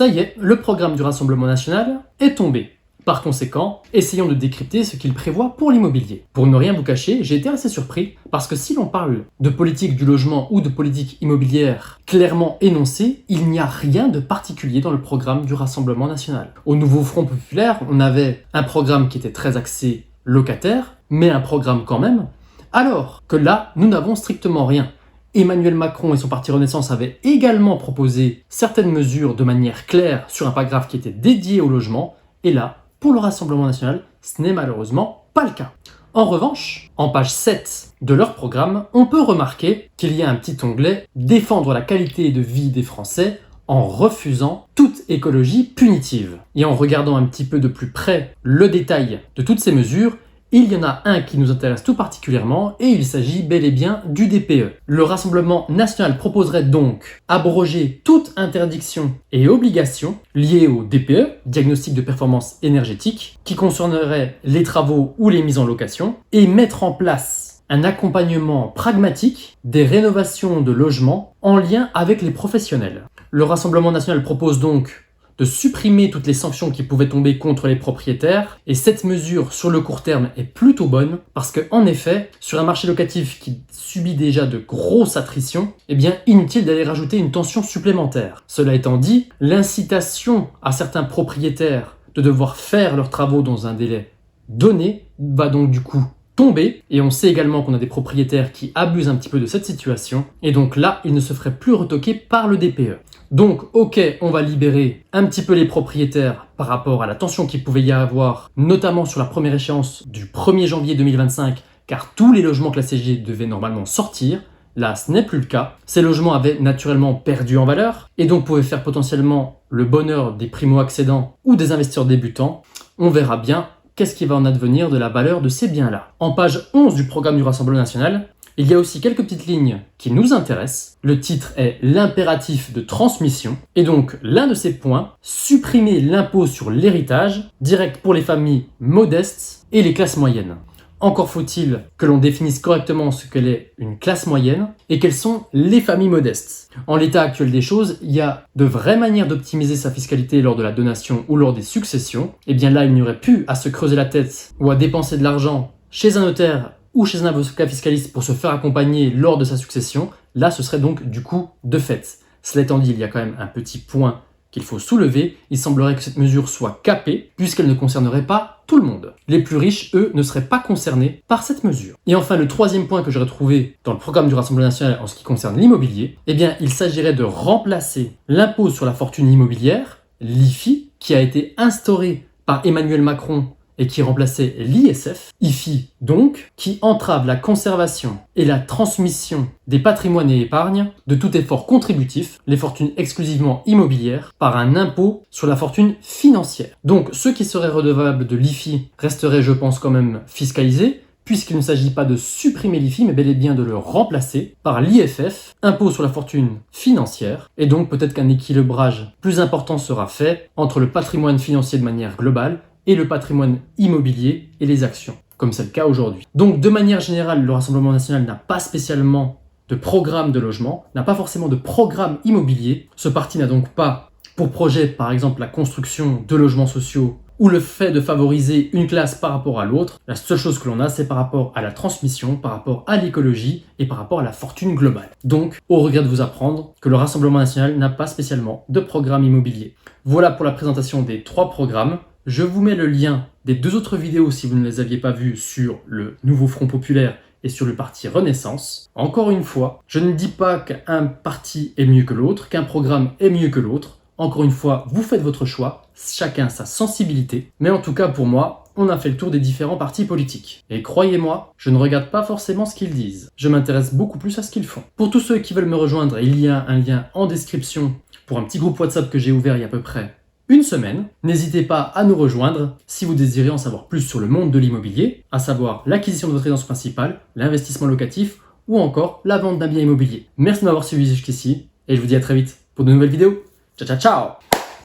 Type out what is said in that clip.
Ça y est, le programme du Rassemblement national est tombé. Par conséquent, essayons de décrypter ce qu'il prévoit pour l'immobilier. Pour ne rien vous cacher, j'ai été assez surpris parce que si l'on parle de politique du logement ou de politique immobilière clairement énoncée, il n'y a rien de particulier dans le programme du Rassemblement national. Au Nouveau Front Populaire, on avait un programme qui était très axé locataire, mais un programme quand même, alors que là, nous n'avons strictement rien. Emmanuel Macron et son parti Renaissance avaient également proposé certaines mesures de manière claire sur un paragraphe qui était dédié au logement, et là, pour le Rassemblement national, ce n'est malheureusement pas le cas. En revanche, en page 7 de leur programme, on peut remarquer qu'il y a un petit onglet « Défendre la qualité de vie des Français en refusant toute écologie punitive ». Et en regardant un petit peu de plus près le détail de toutes ces mesures, il y en a un qui nous intéresse tout particulièrement et il s'agit bel et bien du DPE. Le Rassemblement national proposerait donc abroger toute interdiction et obligation liée au DPE, diagnostic de performance énergétique, qui concernerait les travaux ou les mises en location, et mettre en place un accompagnement pragmatique des rénovations de logements en lien avec les professionnels. Le Rassemblement national propose donc de supprimer toutes les sanctions qui pouvaient tomber contre les propriétaires. Et cette mesure, sur le court terme, est plutôt bonne parce que, en effet, sur un marché locatif qui subit déjà de grosses attritions, eh bien, inutile d'aller rajouter une tension supplémentaire. Cela étant dit, l'incitation à certains propriétaires de devoir faire leurs travaux dans un délai donné va donc du coup tomber, et on sait également qu'on a des propriétaires qui abusent un petit peu de cette situation, et donc là, ils ne se feraient plus retoquer par le DPE. Donc, ok, on va libérer un petit peu les propriétaires par rapport à la tension qu'il pouvait y avoir, notamment sur la première échéance du 1er janvier 2025, car tous les logements classés G devaient normalement sortir. Là, ce n'est plus le cas. Ces logements avaient naturellement perdu en valeur, et donc pouvaient faire potentiellement le bonheur des primo-accédants ou des investisseurs débutants. On verra bien qu'est-ce qui va en advenir de la valeur de ces biens-là. En page 11 du programme du Rassemblement national, il y a aussi quelques petites lignes qui nous intéressent. Le titre est « L'impératif de transmission ». Et donc, l'un de ces points, supprimer l'impôt sur l'héritage, direct pour les familles modestes et les classes moyennes. Encore faut-il que l'on définisse correctement ce qu'elle est une classe moyenne et quelles sont les familles modestes. En l'état actuel des choses, il y a de vraies manières d'optimiser sa fiscalité lors de la donation ou lors des successions. Et bien là, il n'y aurait plus à se creuser la tête ou à dépenser de l'argent chez un notaire ou chez un avocat fiscaliste pour se faire accompagner lors de sa succession. Là, ce serait donc du coup de fait. Cela étant dit, il y a quand même un petit point qu'il faut soulever. Il semblerait que cette mesure soit capée puisqu'elle ne concernerait pas tout le monde. Les plus riches, eux, ne seraient pas concernés par cette mesure. Et enfin, le troisième point que j'ai retrouvé dans le programme du Rassemblement national en ce qui concerne l'immobilier, eh bien, il s'agirait de remplacer l'impôt sur la fortune immobilière, l'IFI, qui a été instauré par Emmanuel Macron et qui remplaçait l'ISF, IFI donc, qui entrave la conservation et la transmission des patrimoines et épargnes de tout effort contributif, les fortunes exclusivement immobilières, par un impôt sur la fortune financière. Donc ceux qui seraient redevables de l'IFI resteraient, je pense, quand même fiscalisés, puisqu'il ne s'agit pas de supprimer l'IFI, mais bel et bien de le remplacer par l'IFF, impôt sur la fortune financière, et donc peut-être qu'un équilibrage plus important sera fait entre le patrimoine financier de manière globale et le patrimoine immobilier et les actions, comme c'est le cas aujourd'hui. Donc, de manière générale, le Rassemblement national n'a pas spécialement de programme de logement, n'a pas forcément de programme immobilier. Ce parti n'a donc pas pour projet, par exemple, la construction de logements sociaux ou le fait de favoriser une classe par rapport à l'autre. La seule chose que l'on a, c'est par rapport à la transmission, par rapport à l'écologie et par rapport à la fortune globale. Donc, au regret de vous apprendre que le Rassemblement national n'a pas spécialement de programme immobilier. Voilà pour la présentation des 3 programmes. Je vous mets le lien des 2 autres vidéos si vous ne les aviez pas vues sur le Nouveau Front Populaire et sur le parti Renaissance. Encore une fois, je ne dis pas qu'un parti est mieux que l'autre, qu'un programme est mieux que l'autre. Encore une fois, vous faites votre choix, chacun sa sensibilité. Mais en tout cas, pour moi, on a fait le tour des différents partis politiques. Et croyez-moi, je ne regarde pas forcément ce qu'ils disent. Je m'intéresse beaucoup plus à ce qu'ils font. Pour tous ceux qui veulent me rejoindre, il y a un lien en description pour un petit groupe WhatsApp que j'ai ouvert il y a à peu près une semaine. N'hésitez pas à nous rejoindre si vous désirez en savoir plus sur le monde de l'immobilier, à savoir l'acquisition de votre résidence principale, l'investissement locatif ou encore la vente d'un bien immobilier. Merci de m'avoir suivi jusqu'ici et je vous dis à très vite pour de nouvelles vidéos. Ciao ciao ciao!